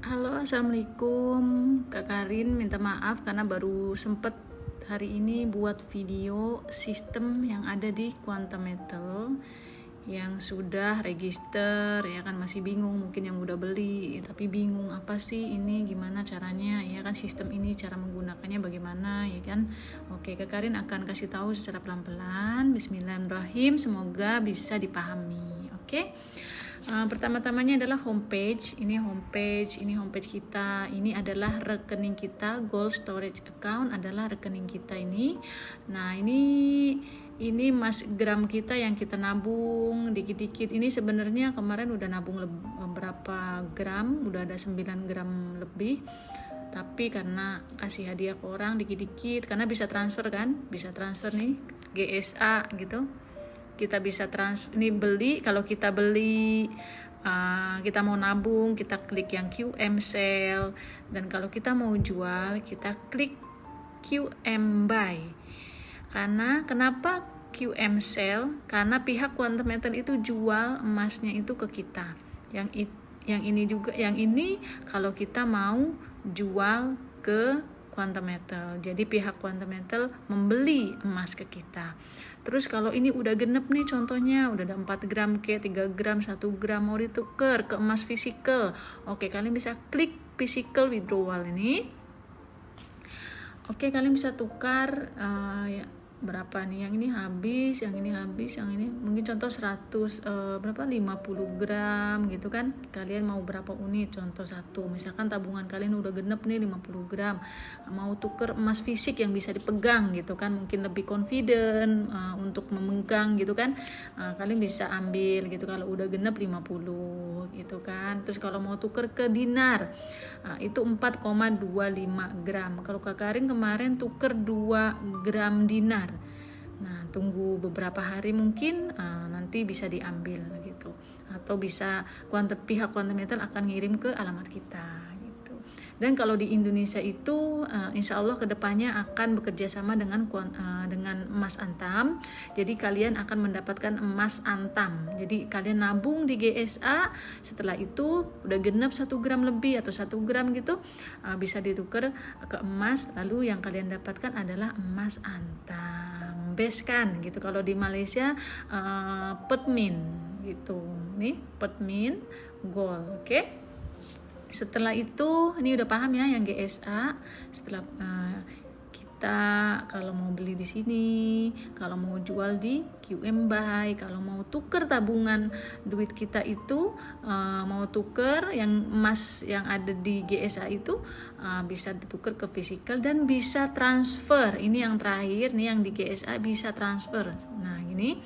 Halo, assalamualaikum Kak Karin. Minta maaf karena baru sempet hari ini buat video sistem yang ada di Quantum Metal yang sudah register ya kan, masih bingung mungkin yang udah beli tapi bingung apa sih ini, gimana caranya ya kan, sistem ini cara menggunakannya bagaimana ya kan. Oke, Kak Karin akan kasih tahu secara pelan-pelan. Bismillahirrahmanirrahim, semoga bisa dipahami. Oke. Pertama-tamanya adalah homepage. Ini homepage kita. Ini adalah rekening kita. Gold Storage Account adalah rekening kita ini. Nah, ini mas gram kita yang kita nabung dikit-dikit. Ini sebenarnya kemarin udah nabung berapa gram, udah ada 9 gram lebih. Tapi karena kasih hadiah ke orang dikit-dikit, karena bisa transfer kan, bisa transfer nih GSA gitu. Kita bisa transfer, ini beli, kalau kita beli kita mau nabung, kita klik yang QM sale, dan kalau kita mau jual kita klik QM buy. Karena kenapa QM sale? Karena pihak Quantum Metal itu jual emasnya itu ke kita. Yang ini juga, yang ini kalau kita mau jual ke Quantum Metal. Jadi pihak Quantum Metal membeli emas ke kita. Terus kalau ini udah genep nih, contohnya udah ada 4 gram ke 3 gram, 1 gram mau ditukar ke emas fisikal. Oke, kalian bisa klik physical withdrawal ini. Oke, kalian bisa tukar ya, berapa nih, yang ini habis, yang ini habis, yang ini mungkin contoh 100 berapa 50 gram gitu kan. Kalian mau berapa unit, contoh 1, misalkan tabungan kalian udah genep nih 50 gram, mau tuker emas fisik yang bisa dipegang gitu kan, mungkin lebih confident untuk memegang gitu kan. Kalian bisa ambil gitu kalau udah genep 50 gitu kan. Terus kalau mau tuker ke dinar, itu 4,25 gram. Kalau Kak Karin kemarin tuker 2 gram dinar. Nah, tunggu beberapa hari mungkin nanti bisa diambil gitu. Atau bisa pihak Quantum Metal akan ngirim ke alamat kita gitu. Dan kalau di Indonesia itu insya Allah kedepannya akan bekerja sama dengan Emas Antam. Jadi kalian akan mendapatkan emas Antam. Jadi kalian nabung di GSA, setelah itu udah genap 1 gram lebih atau 1 gram gitu, bisa ditukar ke emas. Lalu yang kalian dapatkan adalah emas Antam. Best kan gitu. Kalau di Malaysia Pertmin gitu. Nih Pertmin Gold. Oke. Setelah itu ini udah paham ya yang GSA. Setelah kita kalau mau beli di sini, kalau mau jual di QM buy, kalau mau tuker tabungan duit kita itu, mau tuker yang emas yang ada di GSA itu, bisa ditukar ke fisikal dan bisa transfer. Ini yang terakhir nih, yang di GSA bisa transfer. Nah, ini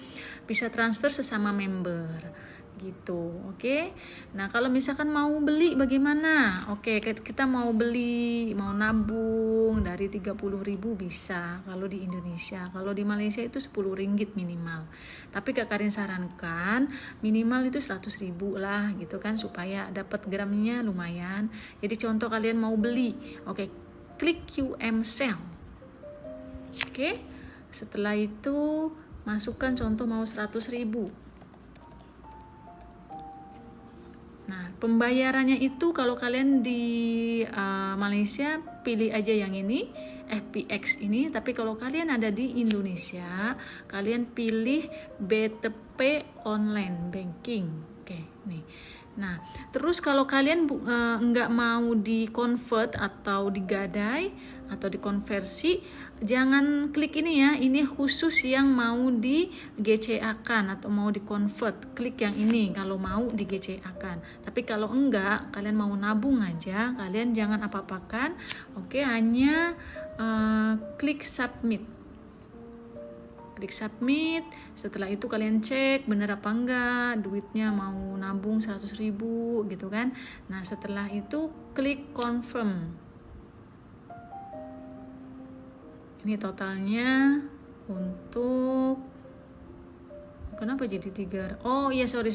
bisa transfer sesama member gitu. Oke. Nah, kalau misalkan mau beli bagaimana? Oke, kita mau beli, mau nabung dari 30.000 bisa kalau di Indonesia. Kalau di Malaysia itu 10 ringgit minimal. Tapi Kak Karin sarankan minimal itu 100.000 lah gitu kan, supaya dapat gramnya lumayan. Jadi contoh kalian mau beli, oke, klik QM sale. Oke. Setelah itu masukkan contoh mau 100.000. Nah, pembayarannya itu kalau kalian di Malaysia pilih aja yang ini, FPX ini. Tapi kalau kalian ada di Indonesia, kalian pilih BTP online banking. Oke, nih. Nah, terus kalau kalian nggak mau di convert atau digadai atau dikonversi, jangan klik ini ya. Ini khusus yang mau di GCA-kan atau mau di convert, klik yang ini kalau mau di GCA-kan. Tapi kalau enggak, kalian mau nabung aja, kalian jangan apa-apakan. Oke, hanya klik submit. Klik submit. Setelah itu kalian cek bener apa enggak duitnya mau nabung 100.000 gitu kan. Nah, setelah itu klik confirm. Ini totalnya untuk, kenapa jadi 3? Oh iya, sorry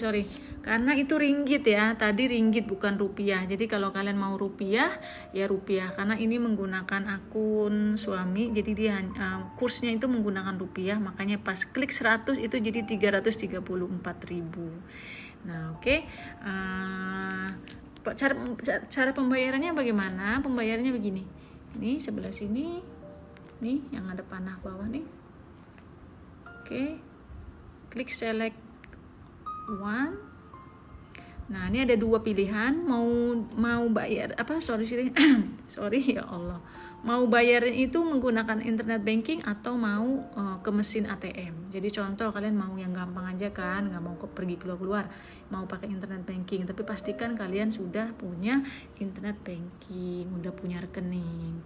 karena itu ringgit ya, tadi ringgit bukan rupiah. Jadi kalau kalian mau rupiah ya rupiah, karena ini menggunakan akun suami, jadi dia kursnya itu menggunakan rupiah, makanya pas klik 100 itu jadi 334.000. Nah, oke. cara pembayarannya bagaimana? Pembayarannya begini. Ini sebelah sini, nih yang ada panah bawah nih. Oke, klik select one. Nah, ini ada dua pilihan, mau bayar apa? Sorry ya Allah. Mau bayarin itu menggunakan internet banking atau mau ke mesin ATM. Jadi contoh kalian mau yang gampang aja kan, nggak mau pergi keluar, mau pakai internet banking. Tapi pastikan kalian sudah punya internet banking, udah punya rekening.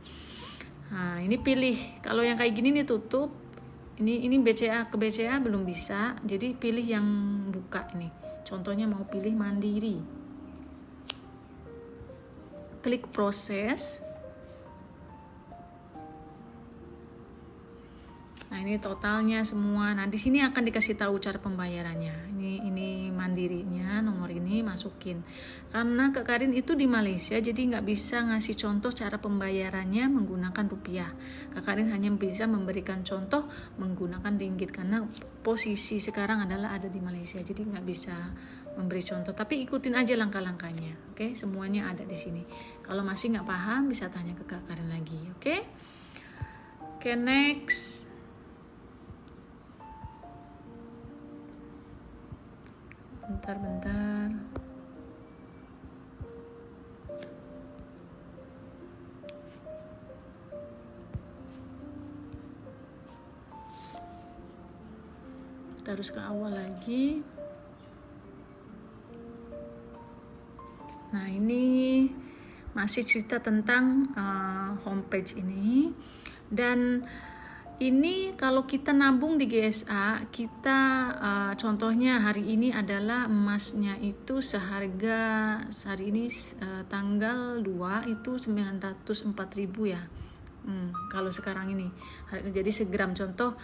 Nah, ini pilih. Kalau yang kayak gini nih tutup. Ini BCA ke BCA belum bisa. Jadi pilih yang buka ini. Contohnya mau pilih Mandiri. Klik proses. Nah, ini totalnya semua. Nah, di sini akan dikasih tahu cara pembayarannya. Ini Mandirinya, nomor ini masukin. Karena Kak Karin itu di Malaysia, jadi nggak bisa ngasih contoh cara pembayarannya menggunakan rupiah. Kak Karin hanya bisa memberikan contoh menggunakan ringgit karena posisi sekarang adalah ada di Malaysia, jadi nggak bisa memberi contoh. Tapi ikutin aja langkah-langkahnya, oke? Semuanya ada di sini. Kalau masih nggak paham, bisa tanya ke Kak Karin lagi, oke? Oke, next. Bentar. Kita harus ke awal lagi. Nah, ini masih cerita tentang homepage ini. Dan ini kalau kita nabung di GSA, kita contohnya hari ini adalah emasnya itu seharga hari ini tanggal 2 itu 904.000 ya. Kalau sekarang ini jadi segram, contoh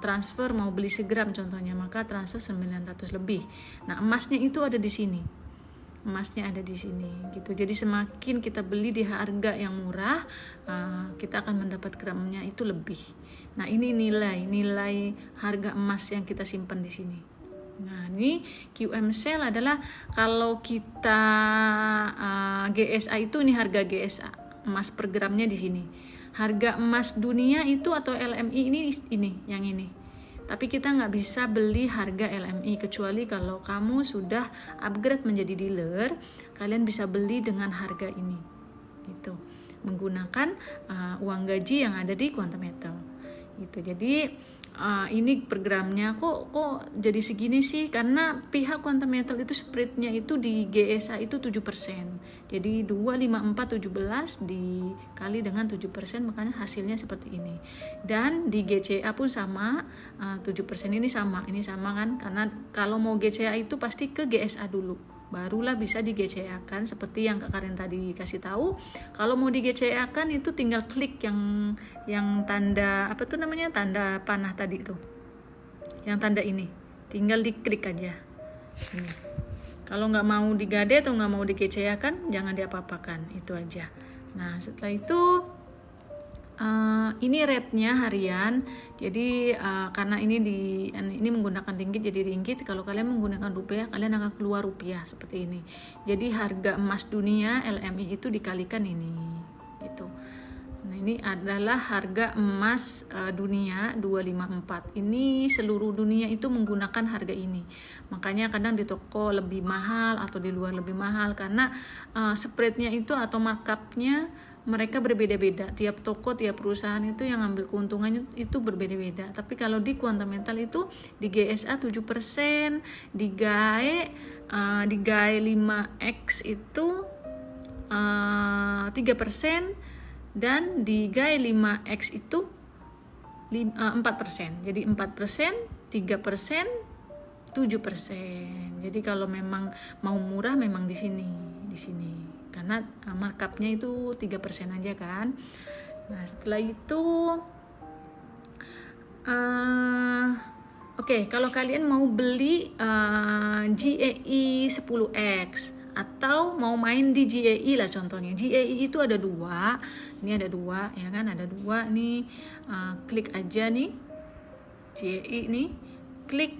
transfer mau beli segram contohnya, maka transfer 900 lebih. Nah, emasnya itu ada di sini. Emasnya ada di sini gitu. Jadi semakin kita beli di harga yang murah, kita akan mendapat gramnya itu lebih. Nah, ini nilai harga emas yang kita simpan di sini. Nah, ini QM sale adalah kalau kita GSA itu, ini harga GSA emas per gramnya di sini. Harga emas dunia itu atau LMI ini yang ini. Tapi kita nggak bisa beli harga LMI kecuali kalau kamu sudah upgrade menjadi dealer, kalian bisa beli dengan harga ini, gitu, menggunakan uang gaji yang ada di Quantum Metal, gitu. Jadi ini programnya kok jadi segini sih, karena pihak Quantum Metal itu spreadnya itu di GSA itu 7%. Jadi 25417 dikali dengan 7%, makanya hasilnya seperti ini. Dan di GCA pun sama, 7% ini sama kan, karena kalau mau GCA itu pasti ke GSA dulu, barulah bisa di GCA kan, seperti yang Kak Karin tadi kasih tahu. Kalau mau di GCA kan itu tinggal klik yang tanda apa tuh namanya, tanda panah tadi tuh, yang tanda ini, tinggal diklik aja ini. Kalau nggak mau digade atau nggak mau di GCA kan, jangan diapa-apakan, itu aja. Nah, setelah itu ini rate-nya harian. Jadi karena ini menggunakan ringgit, jadi ringgit. Kalau kalian menggunakan rupiah, kalian akan keluar rupiah seperti ini. Jadi harga emas dunia LMI itu dikalikan ini, gitu. Nah, ini adalah harga emas dunia 254. Ini seluruh dunia itu menggunakan harga ini. Makanya kadang di toko lebih mahal atau di luar lebih mahal, karena spreadnya itu atau markupnya mereka berbeda-beda. Tiap toko, tiap perusahaan itu yang ambil keuntungannya itu berbeda-beda. Tapi kalau di Quantum Metal itu di GSA 7%, di GAE 5X itu 3%, dan di GAE 5X itu 4%. Jadi 4%, 3%, 7%. Jadi kalau memang mau murah memang di sini. Karena markupnya itu 3% aja kan. Nah, setelah itu oke, kalau kalian mau beli GAE 10X atau mau main di GAE lah contohnya. GAE itu ada dua. Ini ada dua ya kan, ada dua nih. Klik aja nih GAE nih. Klik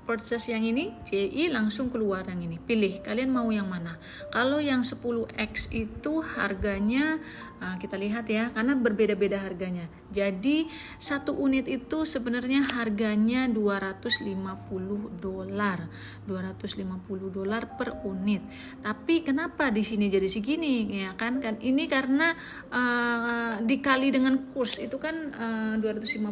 purchase yang ini, JI langsung keluar yang ini. Pilih, kalian mau yang mana. Kalau yang 10X itu harganya, kita lihat ya, karena berbeda-beda harganya. Jadi satu unit itu sebenarnya harganya $250. $250 per unit. Tapi kenapa di sini jadi segini ya kan? Kan ini karena dikali dengan kurs itu kan $250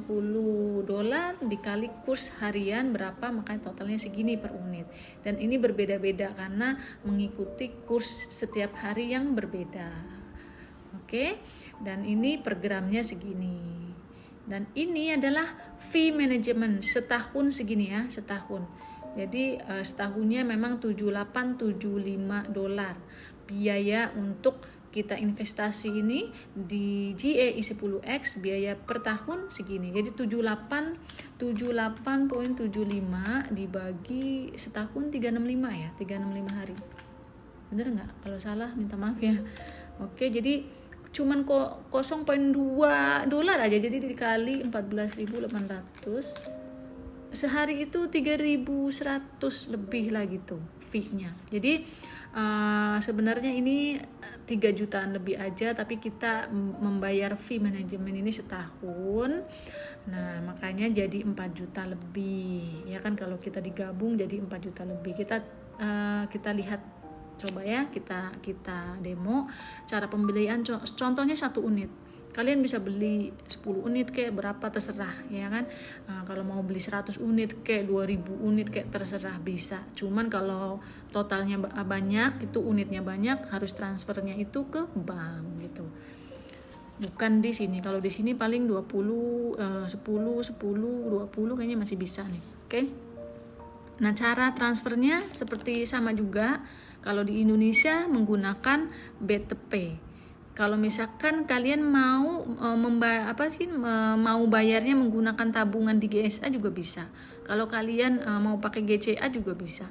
dikali kurs harian berapa, makanya totalnya segini per unit. Dan ini berbeda-beda karena mengikuti kurs setiap hari yang berbeda. Oke, dan ini per gramnya segini. Dan ini adalah fee management setahun segini ya, setahun. Jadi setahunnya memang $7875 biaya untuk kita investasi ini di GAI 10X, biaya per tahun segini. Jadi 78.75 dibagi setahun 365 ya, 365 hari. Bener nggak? Kalau salah minta maaf ya. Oke, jadi cuman $0.2 aja, jadi dikali 14.800 sehari itu 3.100 lebih lagi tuh fee-nya. Jadi sebenarnya ini 3 jutaan lebih aja, tapi kita membayar fee manajemen ini setahun. Nah, makanya jadi 4 juta lebih. Ya kan, kalau kita digabung jadi 4 juta lebih. Kita lihat, coba ya, kita demo cara pembelian. Contohnya 1 unit. Kalian bisa beli 10 unit kayak berapa terserah ya kan. Kalau mau beli 100 unit kayak 2000 unit kayak terserah bisa. Cuman kalau totalnya banyak, itu unitnya banyak, harus transfernya itu ke bank gitu. Bukan di sini. Kalau di sini paling 20 10 20 kayaknya masih bisa nih. Oke. Nah, cara transfernya seperti sama juga. Kalau di Indonesia menggunakan BTP. Kalau misalkan kalian mau mau bayarnya menggunakan tabungan di GSA juga bisa. Kalau kalian mau pakai GCA juga bisa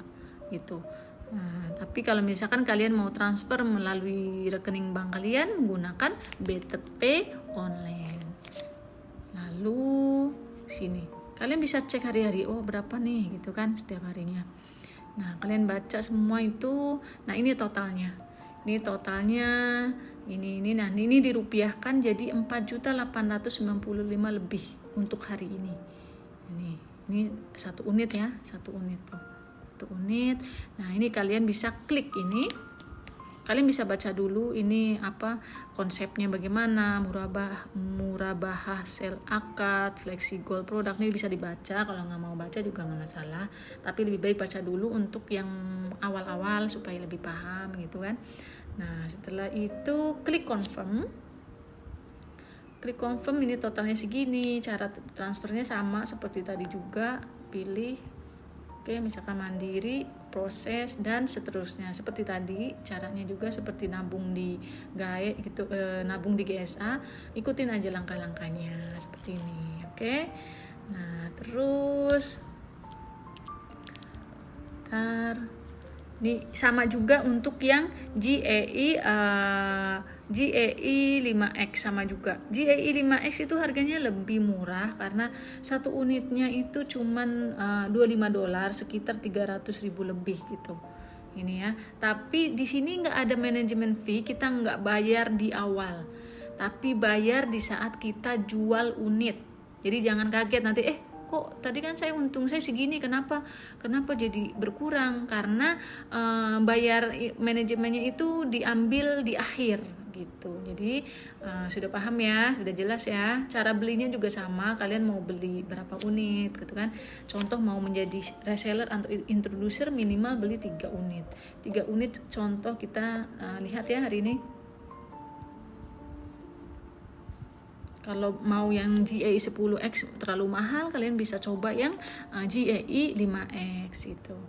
gitu. Nah, tapi kalau misalkan kalian mau transfer melalui rekening bank kalian menggunakan BTP online. Lalu sini kalian bisa cek hari-hari, oh berapa nih gitu kan setiap harinya. Nah, kalian baca semua itu. Nah, ini totalnya. Ini totalnya nah ini dirupiahkan jadi 4.895 lebih untuk hari ini. Ini 1 unit ya, 1 unit tuh. 1 unit. Nah, ini kalian bisa klik ini. Kalian bisa baca dulu ini apa konsepnya, bagaimana murabahah sel akad, flexi gold produk, ini bisa dibaca. Kalau nggak mau baca juga nggak masalah, tapi lebih baik baca dulu untuk yang awal-awal supaya lebih paham gitu kan. Nah, setelah itu klik confirm. Klik confirm, ini totalnya segini. Cara transfernya sama seperti tadi juga, pilih oke, misalkan mandiri, proses dan seterusnya. Seperti tadi, caranya juga seperti nabung di GAE gitu, nabung di GSA, ikutin aja langkah-langkahnya seperti ini. Oke. Nah, terus ini sama juga untuk yang GAI 5X sama juga. GAI 5X itu harganya lebih murah karena 1 unitnya itu cuman $25, sekitar 300.000 lebih gitu. Ini ya. Tapi di sini nggak ada manajemen fee, kita nggak bayar di awal, tapi bayar di saat kita jual unit. Jadi jangan kaget nanti kok tadi kan untung saya segini, kenapa jadi berkurang, karena bayar manajemennya itu diambil di akhir gitu. Jadi sudah paham ya, sudah jelas ya. Cara belinya juga sama, kalian mau beli berapa unit gitu kan. Contoh mau menjadi reseller atau introducer minimal beli 3 unit. 3 unit contoh kita lihat ya hari ini. Kalau mau yang GAI 10X terlalu mahal, kalian bisa coba yang GAI 5X itu.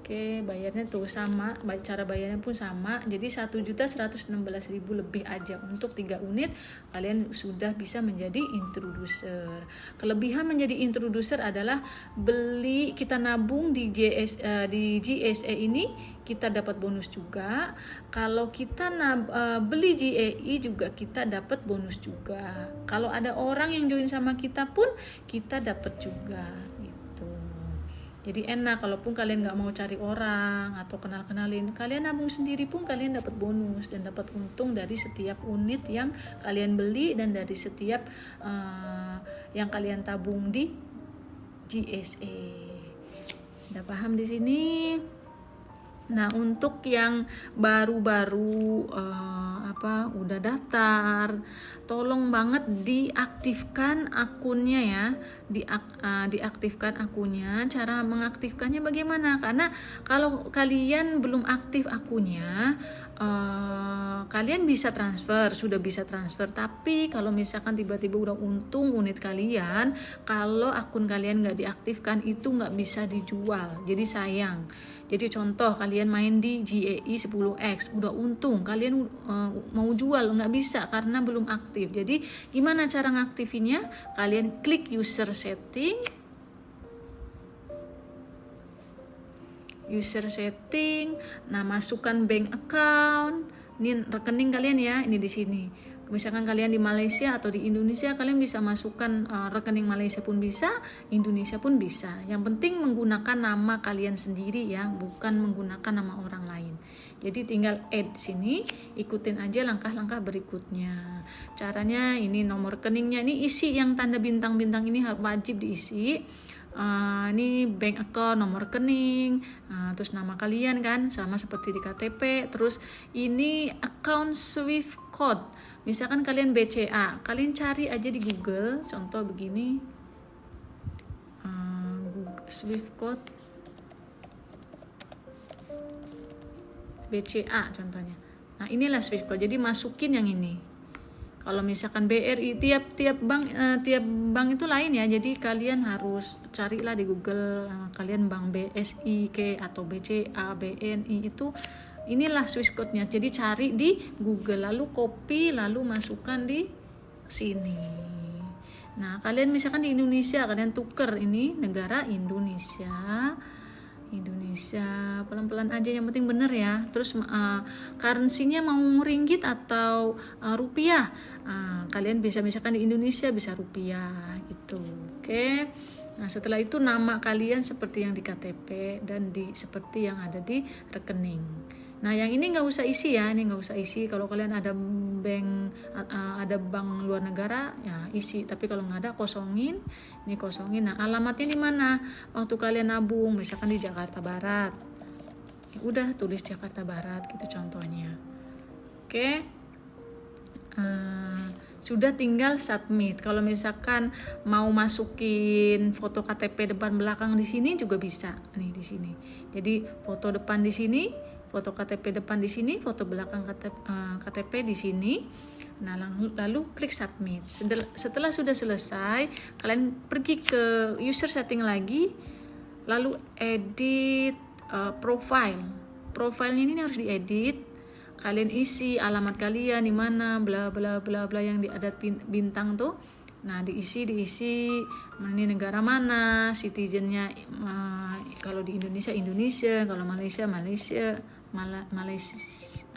Oke, bayarnya tuh sama, cara bayarnya pun sama. Jadi 1.116.000 lebih aja untuk 3 unit kalian sudah bisa menjadi introducer. Kelebihan menjadi introducer adalah kita nabung di GSA ini kita dapat bonus juga. Kalau kita beli GAI juga kita dapat bonus juga. Kalau ada orang yang join sama kita pun kita dapat juga. Jadi enak, kalaupun kalian nggak mau cari orang atau kenalin, kalian nabung sendiri pun kalian dapat bonus dan dapat untung dari setiap unit yang kalian beli dan dari setiap yang kalian tabung di GSA. Udah paham di sini? Nah, untuk yang baru-baru udah daftar, tolong banget diaktifkan akunnya ya. Diaktifkan akunnya. Cara mengaktifkannya bagaimana? Karena kalau kalian belum aktif akunnya, kalian sudah bisa transfer. Tapi kalau misalkan tiba-tiba udah untung unit kalian, kalau akun kalian nggak diaktifkan itu nggak bisa dijual. Jadi sayang. Jadi contoh kalian main di GEI 10X udah untung, kalian mau jual nggak bisa karena belum aktif. Jadi gimana cara ngaktifinnya? Kalian klik user setting, nah masukkan bank account, ini rekening kalian ya, ini di sini. Misalkan kalian di Malaysia atau di Indonesia, kalian bisa masukkan rekening Malaysia pun bisa, Indonesia pun bisa. Yang penting menggunakan nama kalian sendiri ya, bukan menggunakan nama orang lain. Jadi tinggal add sini, ikutin aja langkah-langkah berikutnya. Caranya ini nomor rekeningnya, ini isi yang tanda bintang-bintang ini wajib diisi. Ini bank account, nomor rekening, terus nama kalian kan sama seperti di KTP. Terus ini account Swift code. Misalkan kalian BCA, kalian cari aja di Google, contoh begini, Google Swift code BCA contohnya. Nah inilah Swift code. Jadi masukin yang ini. Kalau misalkan BRI, tiap bank itu lain ya. Jadi kalian harus carilah di Google, kalian bank BSI atau BCA, BNI itu. Inilah Swift code-nya. Jadi cari di Google, lalu copy, lalu masukkan di sini. Nah, kalian misalkan di Indonesia, kalian tuker ini negara Indonesia, pelan-pelan aja, yang penting bener ya. Terus currency-nya mau ringgit atau rupiah, kalian bisa misalkan di Indonesia bisa rupiah gitu. Oke. Nah setelah itu nama kalian seperti yang di KTP dan seperti yang ada di rekening. Nah yang ini nggak usah isi ya, ini nggak usah isi. Kalau kalian ada bank luar negara ya isi, tapi kalau nggak ada kosongin. Ini kosongin. Nah alamatnya di mana? Waktu kalian nabung, misalkan di Jakarta Barat, ya udah tulis Jakarta Barat gitu contohnya. Oke. Sudah tinggal submit. Kalau misalkan mau masukin foto KTP depan belakang di sini juga bisa. Nih di sini. Jadi foto depan di sini, foto KTP depan di sini, foto belakang KTP di sini. Nah, lalu klik submit. Setelah sudah selesai, kalian pergi ke user setting lagi, lalu edit profile. Profilenya ini harus diedit. Kalian isi alamat kalian di mana, bla bla bla bla yang ada bintang tuh. Nah, diisi ini negara mana, citizennya kalau di Indonesia, kalau Malaysia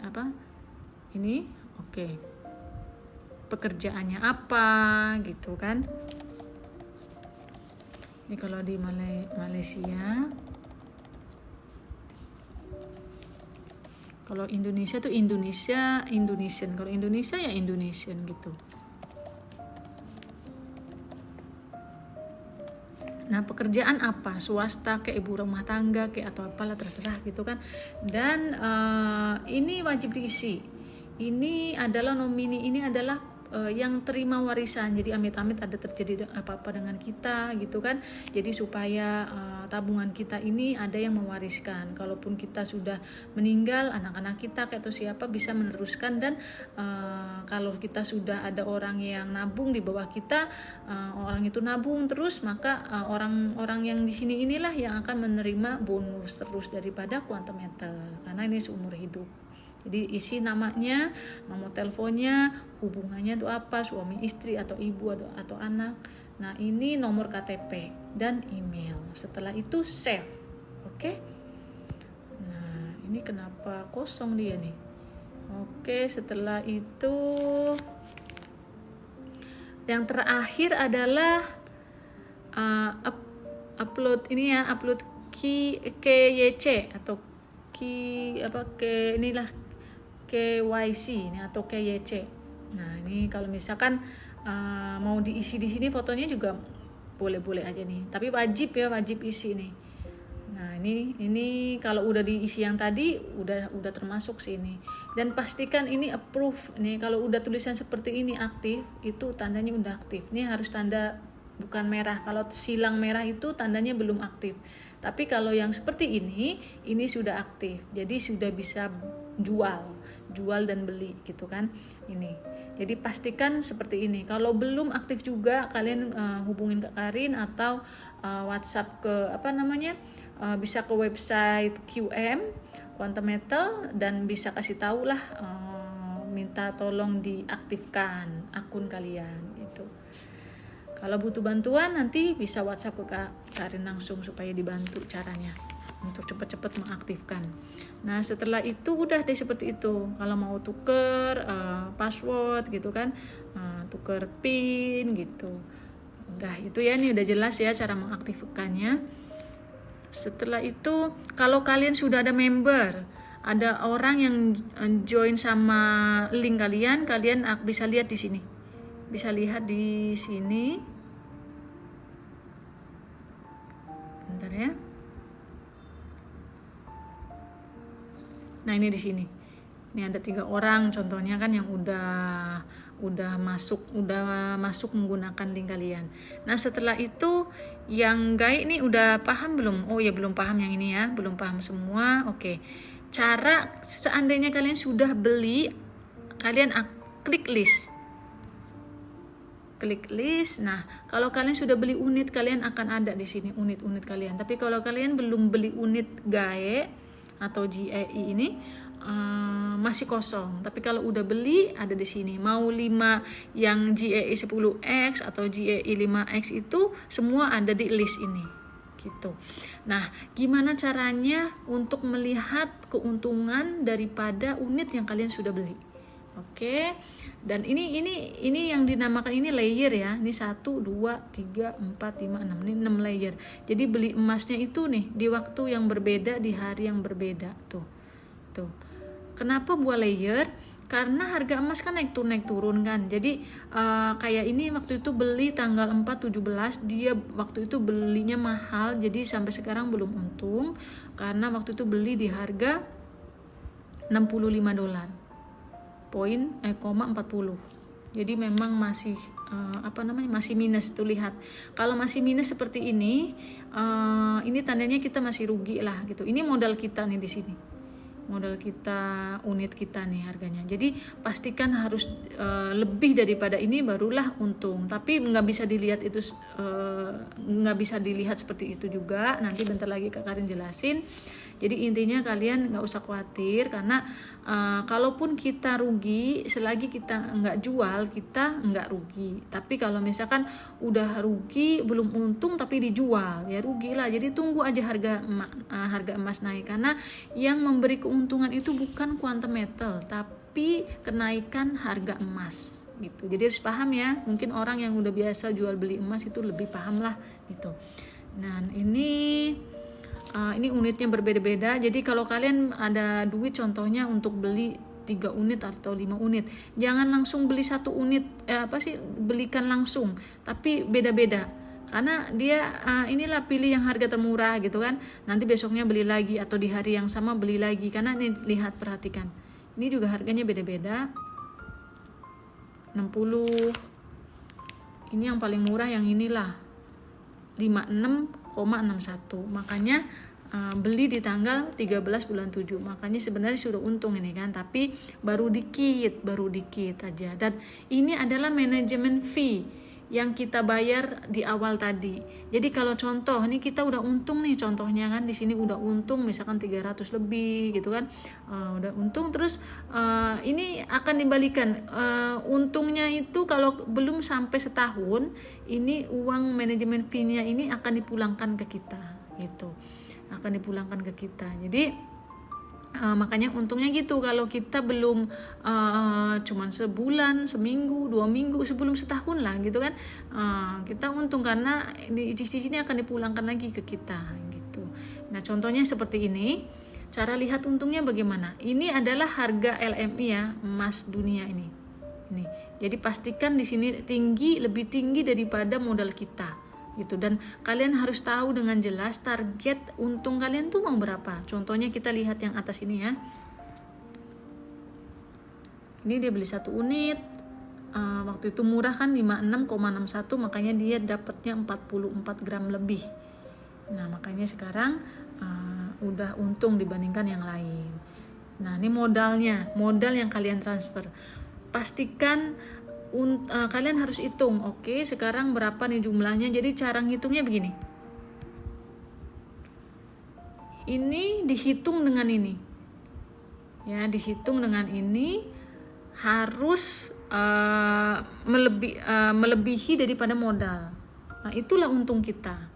apa? Ini oke. Pekerjaannya apa gitu kan. Ini kalau di Malaysia. Kalau Indonesia tuh Indonesian. Kalau Indonesia ya Indonesian gitu. Nah, pekerjaan apa? Swasta kayak ibu rumah tangga kayak atau apalah terserah gitu kan. Dan ini wajib diisi. Ini adalah nomini, ini adalah yang terima warisan. Jadi amit-amit ada terjadi apa-apa dengan kita gitu kan. Jadi supaya tabungan kita ini ada yang mewariskan. Kalaupun kita sudah meninggal, anak-anak kita atau siapa bisa meneruskan. Dan kalau kita sudah ada orang yang nabung di bawah kita, orang itu nabung terus, maka orang-orang yang di sini inilah yang akan menerima bonus terus daripada Quantum Metal, karena ini seumur hidup. Jadi isi namanya, nomor teleponnya, hubungannya itu apa, suami istri atau ibu atau anak. Nah ini nomor KTP dan email. Setelah itu save. Oke. Nah ini kenapa kosong dia nih. Oke, setelah itu yang terakhir adalah upload ini ya, upload KYC atau inilah KYC ini atau KYC. Nah, ini kalau misalkan mau diisi di sini fotonya juga boleh-boleh aja nih. Tapi wajib isi nih. Nah, ini kalau udah diisi yang tadi udah termasuk sini. Dan pastikan ini approve. Nih kalau udah tulisan seperti ini aktif, itu tandanya udah aktif. Ini harus tanda bukan merah. Kalau silang merah itu tandanya belum aktif. Tapi kalau yang seperti ini sudah aktif. Jadi sudah bisa jual dan beli gitu kan. Ini. Jadi pastikan seperti ini. Kalau belum aktif juga kalian hubungin Kak Karin atau WhatsApp ke bisa ke website QM Quantum Metal dan bisa kasih tahu lah minta tolong diaktifkan akun kalian gitu. Kalau butuh bantuan nanti bisa WhatsApp ke Kak Karin langsung supaya dibantu caranya untuk cepat-cepat mengaktifkan. Nah, setelah itu udah deh seperti itu. Kalau mau tuker password gitu kan, tuker PIN gitu. Udah itu ya, nih udah jelas ya cara mengaktifkannya. Setelah itu kalau kalian sudah ada member, ada orang yang join sama link kalian bisa lihat di sini. Bisa lihat di sini. Bentar ya. Nah, ini di sini. Ini ada 3 orang contohnya kan yang udah masuk menggunakan link kalian. Nah, setelah itu yang guys ini udah paham belum? Oh ya, belum paham yang ini ya, belum paham semua. Oke. Cara seandainya kalian sudah beli, kalian klik list. Klik list. Nah, kalau kalian sudah beli unit, kalian akan ada di sini unit-unit kalian. Tapi kalau kalian belum beli unit GAE atau GEI ini masih kosong. Tapi kalau udah beli ada di sini. Mau 5 yang GEI 10X atau GEI 5X itu semua ada di list ini. Gitu. Nah, gimana caranya untuk melihat keuntungan daripada unit yang kalian sudah beli? Oke. Dan ini yang dinamakan ini layer ya. Ini 1 2 3 4 5 6. Ini 6 layer. Jadi beli emasnya itu nih di waktu yang berbeda, di hari yang berbeda. Tuh. Kenapa buat layer? Karena harga emas kan naik turun kan. Jadi kayak ini waktu itu beli tanggal 4/17, dia waktu itu belinya mahal. Jadi sampai sekarang belum untung karena waktu itu beli di harga $65. 40. Jadi memang masih masih minus tuh, lihat. Kalau masih minus seperti ini tandanya kita masih rugi lah gitu. Ini modal kita nih di sini. Modal kita, unit kita nih harganya. Jadi pastikan harus lebih daripada ini barulah untung. Tapi nggak bisa dilihat seperti itu juga. Nanti bentar lagi Kak Karin jelasin. Jadi intinya kalian nggak usah khawatir karena kalaupun kita rugi, selagi kita nggak jual kita nggak rugi. Tapi kalau misalkan udah rugi belum untung tapi dijual, ya rugi lah. Jadi tunggu aja harga emas naik karena yang memberi keuntungan itu bukan quantum metal tapi kenaikan harga emas gitu. Jadi harus paham ya. Mungkin orang yang udah biasa jual beli emas itu lebih paham lah gitu. Nah ini unitnya berbeda-beda. Jadi kalau kalian ada duit contohnya untuk beli 3 unit atau 5 unit, jangan langsung beli 1 unit, belikan langsung, tapi beda-beda. Karena dia inilah pilih yang harga termurah gitu kan. Nanti besoknya beli lagi atau di hari yang sama beli lagi. Karena ini lihat, perhatikan. Ini juga harganya beda-beda. 60. Ini yang paling murah yang inilah. 56,61. Makanya beli di tanggal 13 bulan 7. Makanya sebenarnya sudah untung ini kan, tapi baru dikit aja. Dan ini adalah manajemen fee yang kita bayar di awal tadi. Jadi kalau contoh ini kita udah untung nih, contohnya kan di sini udah untung misalkan 300 lebih gitu kan. Udah untung terus ini akan dibalikan. Untungnya itu kalau belum sampai setahun, ini uang manajemen fee-nya ini akan dipulangkan ke kita gitu. Akan dipulangkan ke kita. Jadi makanya untungnya gitu. Kalau kita belum cuman sebulan, seminggu, 2 minggu, sebelum setahun lah gitu kan, kita untung karena di sini akan dipulangkan lagi ke kita gitu. Nah, contohnya seperti ini. Cara lihat untungnya bagaimana? Ini adalah harga LMI ya, emas dunia ini. Jadi pastikan di sini lebih tinggi daripada modal kita. Gitu. Dan kalian harus tahu dengan jelas target untung kalian tuh mau berapa. Contohnya kita lihat yang atas ini ya. Ini dia beli 1 unit, waktu itu murah kan 56,61, makanya dia dapatnya 44 gram lebih. Nah, makanya sekarang udah untung dibandingkan yang lain. Nah, ini modal yang kalian transfer. Pastikan kalian harus hitung, oke, sekarang berapa nih jumlahnya. Jadi cara ngitungnya begini. Ini dihitung dengan ini. Ya, dihitung dengan ini harus melebihi daripada modal. Nah, itulah untung kita.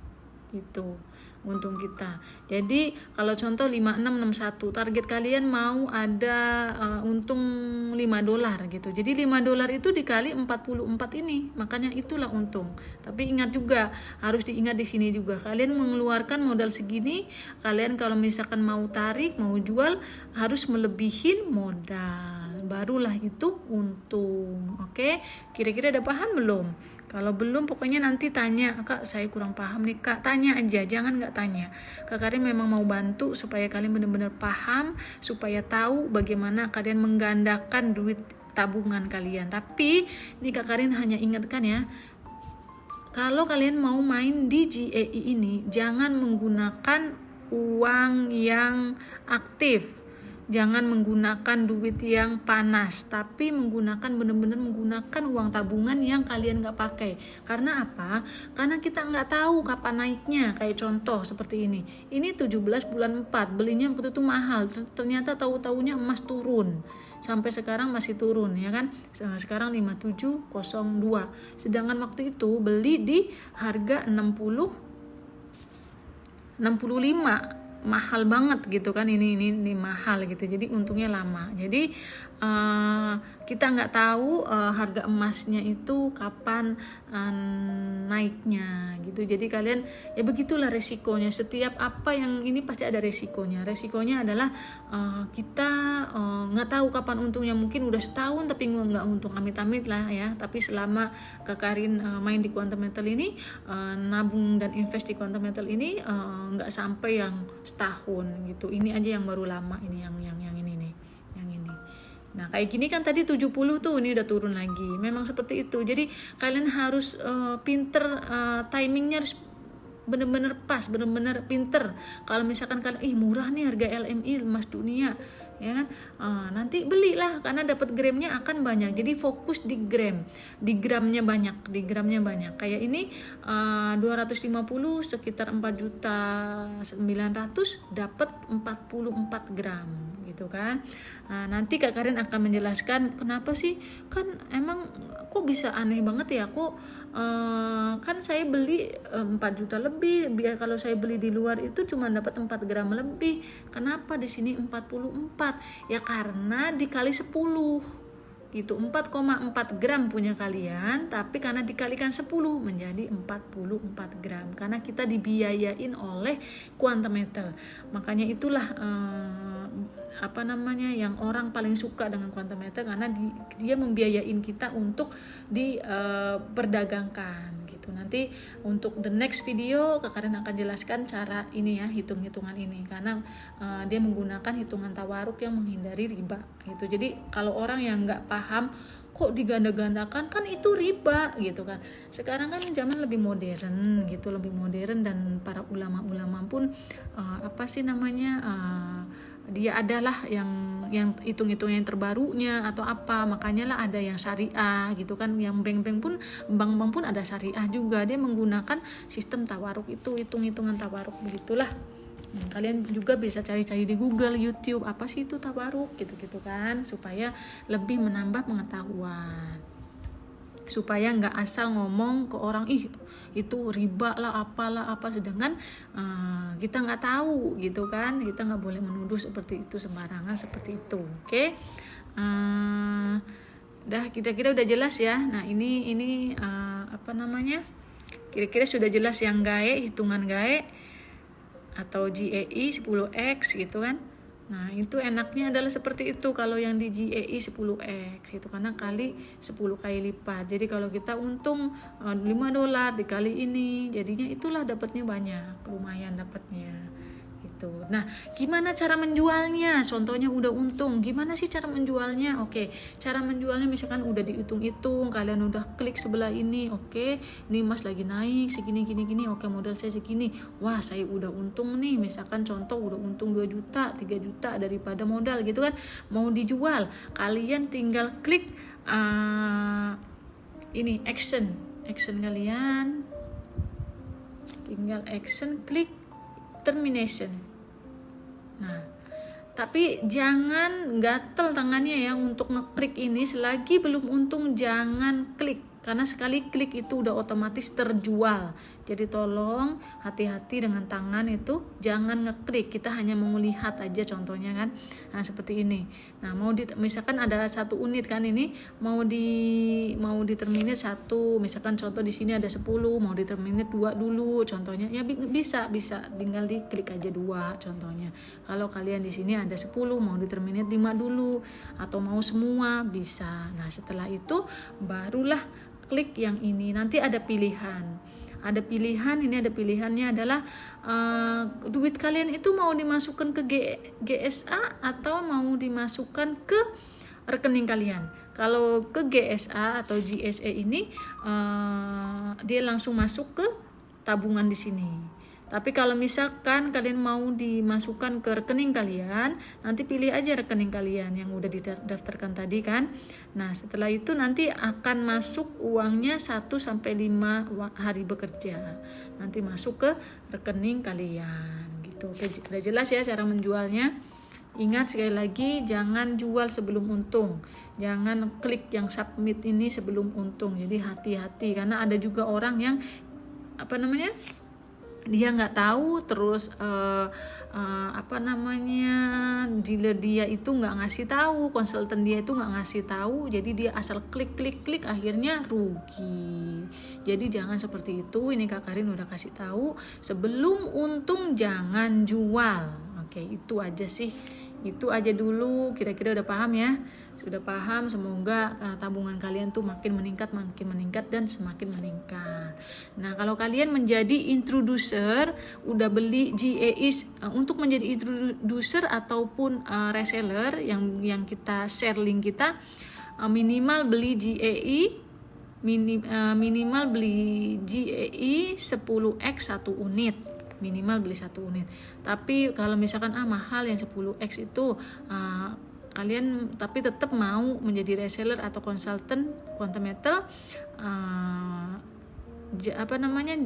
Itu untung kita. Jadi kalau contoh 5661, target kalian mau ada untung $5 gitu. Jadi $5 itu dikali 44 ini, makanya itulah untung. Tapi ingat juga, harus diingat di sini juga, kalian mengeluarkan modal segini, kalian kalau misalkan mau tarik, mau jual harus melebihin modal. Barulah itu untung. Oke, kira-kira ada paham belum? Kalau belum, pokoknya nanti tanya, Kak saya kurang paham nih Kak, tanya aja, jangan nggak tanya. Kak Karin memang mau bantu supaya kalian benar-benar paham, supaya tahu bagaimana kalian menggandakan duit tabungan kalian. Tapi ini Kak Karin hanya ingatkan ya, kalau kalian mau main di GEI ini, jangan menggunakan uang yang aktif. Jangan menggunakan duit yang panas, tapi benar-benar menggunakan uang tabungan yang kalian nggak pakai. Karena apa? Karena kita nggak tahu kapan naiknya. Kayak contoh seperti ini. Ini 17 bulan 4, belinya waktu itu mahal. Ternyata tahu-taunya emas turun. Sampai sekarang masih turun ya kan. Sekarang 5702. Sedangkan waktu itu beli di harga 65, mahal banget gitu kan, ini mahal gitu, jadi untungnya lama. Jadi kita nggak tahu harga emasnya itu kapan naiknya gitu. Jadi kalian ya begitulah resikonya, setiap apa yang ini pasti ada resikonya adalah kita nggak tahu kapan untungnya. Mungkin udah setahun tapi nggak untung, amit-amit lah ya. Tapi selama Kak Karin main di Quantum Metal ini, nabung dan invest di Quantum Metal ini nggak sampai yang setahun gitu. Ini aja yang baru lama, ini yang ini nih, yang ini. Nah, kayak gini kan tadi 70 tuh, ini udah turun lagi. Memang seperti itu. Jadi kalian harus pinter, timingnya harus bener-bener pas, bener-bener pinter. Kalau misalkan kalian murah nih harga LMI emas dunia, ya kan, nanti belilah karena dapat gramnya akan banyak. Jadi fokus di gramnya banyak, kayak ini 250 sekitar 4.900.000 dapat 44 gram gitu kan. Nanti Kak Karin akan menjelaskan kenapa sih, kan emang kok bisa aneh banget ya, kok kan saya beli 4 juta lebih, biar kalau saya beli di luar itu cuma dapat 4 gram lebih, kenapa di sini 44? Ya karena dikali 10 gitu, 4,4 gram punya kalian, tapi karena dikalikan 10 menjadi 44 gram karena kita dibiayain oleh Quantum Metal. Makanya itulah yang orang paling suka dengan Quantum Metal, karena dia membiayain kita untuk diperdagangkan gitu. Nanti untuk the next video Kak Karin akan jelaskan cara ini ya, hitung-hitungan ini, karena dia menggunakan hitungan tawaruk yang menghindari riba gitu. Jadi kalau orang yang nggak paham kok diganda-gandakan, kan itu riba gitu kan. Sekarang kan zaman lebih modern gitu, dan para ulama-ulama pun dia adalah yang hitung-hitung yang terbarunya atau apa, makanya lah ada yang syariah gitu kan, yang bank pun ada syariah juga, dia menggunakan sistem tawaruk itu, hitung-hitungan tawaruk begitulah. Kalian juga bisa cari-cari di Google, YouTube, apa sih itu tawaruk gitu kan, supaya lebih menambah pengetahuan, supaya nggak asal ngomong ke orang itu riba lah apa, sedangkan kita nggak tahu gitu kan. Kita nggak boleh menuduh seperti itu sembarangan seperti itu. Oke. Udah kira-kira udah jelas ya. Nah ini kira-kira sudah jelas yang gae, hitungan gae. atau GAI 10x gitu kan. Nah itu enaknya adalah seperti itu kalau yang di GAI 10x itu, karena kali 10 kali lipat. Jadi kalau kita untung $5 dikali ini, jadinya itulah dapatnya banyak, lumayan dapatnya gitu. Nah gimana cara menjualnya? Contohnya udah untung, gimana sih cara menjualnya? Oke, cara menjualnya misalkan udah dihitung-hitung, kalian udah klik sebelah ini, oke ini Mas lagi naik segini gini, oke modal saya segini, wah saya udah untung nih, misalkan contoh udah untung 2 juta 3 juta daripada modal gitu kan, mau dijual, kalian tinggal klik ini action kalian tinggal action, klik termination. Nah, tapi jangan gatel tangannya ya untuk ngeklik ini, selagi belum untung jangan klik, karena sekali klik itu udah otomatis terjual. Jadi tolong hati-hati dengan tangan itu, jangan ngeklik, kita hanya mau lihat aja contohnya kan. Nah seperti ini. Nah misalkan ada 1 unit kan, ini mau di terminate 1, misalkan contoh di sini ada 10, mau di terminate 2 dulu contohnya ya, bisa tinggal diklik aja 2 contohnya. Kalau kalian di sini ada 10, mau di terminate 5 dulu atau mau semua bisa. Nah setelah itu barulah klik yang ini, nanti ada pilihan, ini ada pilihannya adalah duit kalian itu mau dimasukkan ke GSA atau mau dimasukkan ke rekening kalian. Kalau ke GSA atau GSA ini dia langsung masuk ke tabungan di sini. Tapi kalau misalkan kalian mau dimasukkan ke rekening kalian, nanti pilih aja rekening kalian yang udah didaftarkan tadi kan. Nah setelah itu nanti akan masuk uangnya 1-5 hari bekerja, nanti masuk ke rekening kalian gitu. Oke, udah jelas ya cara menjualnya. Ingat sekali lagi, jangan jual sebelum untung, jangan klik yang submit ini sebelum untung. Jadi hati-hati, karena ada juga orang yang dia nggak tahu, terus dealer dia itu nggak ngasih tahu, konsultan dia itu nggak ngasih tahu, jadi dia asal klik akhirnya rugi. Jadi jangan seperti itu. Ini Kak Karin udah kasih tahu, sebelum untung jangan jual. Oke, itu aja sih, itu aja dulu. Kira-kira udah paham ya? Sudah paham, semoga tabungan kalian tuh makin meningkat dan semakin meningkat. Nah kalau kalian menjadi introducer, udah beli GAI, untuk menjadi introducer ataupun reseller yang kita share link kita, minimal beli GAI minimal beli GAI 10x 1 unit, minimal beli 1 unit. Tapi kalau misalkan mahal yang 10x itu, kalian tapi tetap mau menjadi reseller atau konsultan Quantum Metal,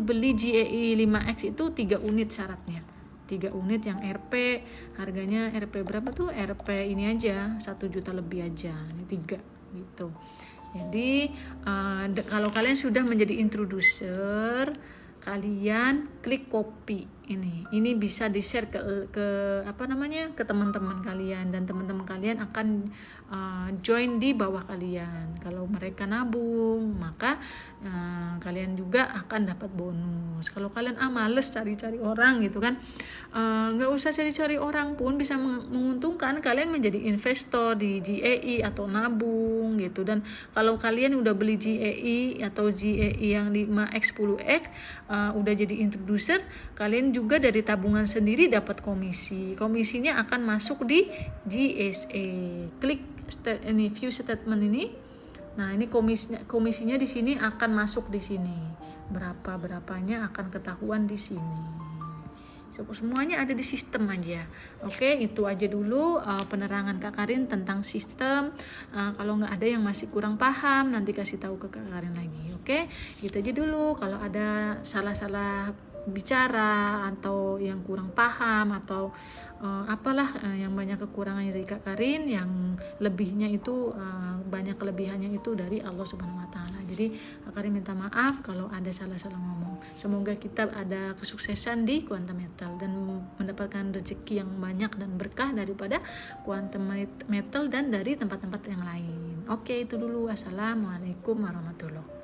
beli GAI 5x itu 3 unit syaratnya. 3 unit yang RP, harganya RP berapa tuh? RP ini aja 1 juta lebih aja, ini 3 gitu. Jadi kalau kalian sudah menjadi introducer, kalian klik copy ini bisa di-share ke teman-teman kalian, dan teman-teman kalian akan join di bawah kalian. Kalau mereka nabung, maka kalian juga akan dapat bonus. Kalau kalian males cari-cari orang gitu kan, nggak usah cari-cari orang pun bisa menguntungkan. Kalian menjadi investor di GAI atau nabung gitu. Dan kalau kalian udah beli GAI atau GAI yang 5x 10x, udah jadi introducer, kalian juga dari tabungan sendiri dapat komisinya akan masuk di GSA. Klik view statement ini. Nah ini komisinya di sini akan masuk di sini, berapanya akan ketahuan di sini. Semuanya ada di sistem aja. Oke, itu aja dulu penerangan Kak Karin tentang sistem. Kalau nggak ada yang masih kurang paham, nanti kasih tahu ke Kak Karin lagi. Oke, gitu aja dulu. Kalau ada salah-salah bicara atau yang kurang paham atau yang banyak kekurangan dari Kak Karin, yang lebihnya itu banyak kelebihannya itu dari Allah Subhanahu wa taala. Jadi Kak Karin minta maaf kalau ada salah-salah ngomong. Semoga kita ada kesuksesan di Quantum Metal dan mendapatkan rezeki yang banyak dan berkah daripada Quantum Metal dan dari tempat-tempat yang lain. Oke, itu dulu. Assalamualaikum warahmatullahi wabarakatuh.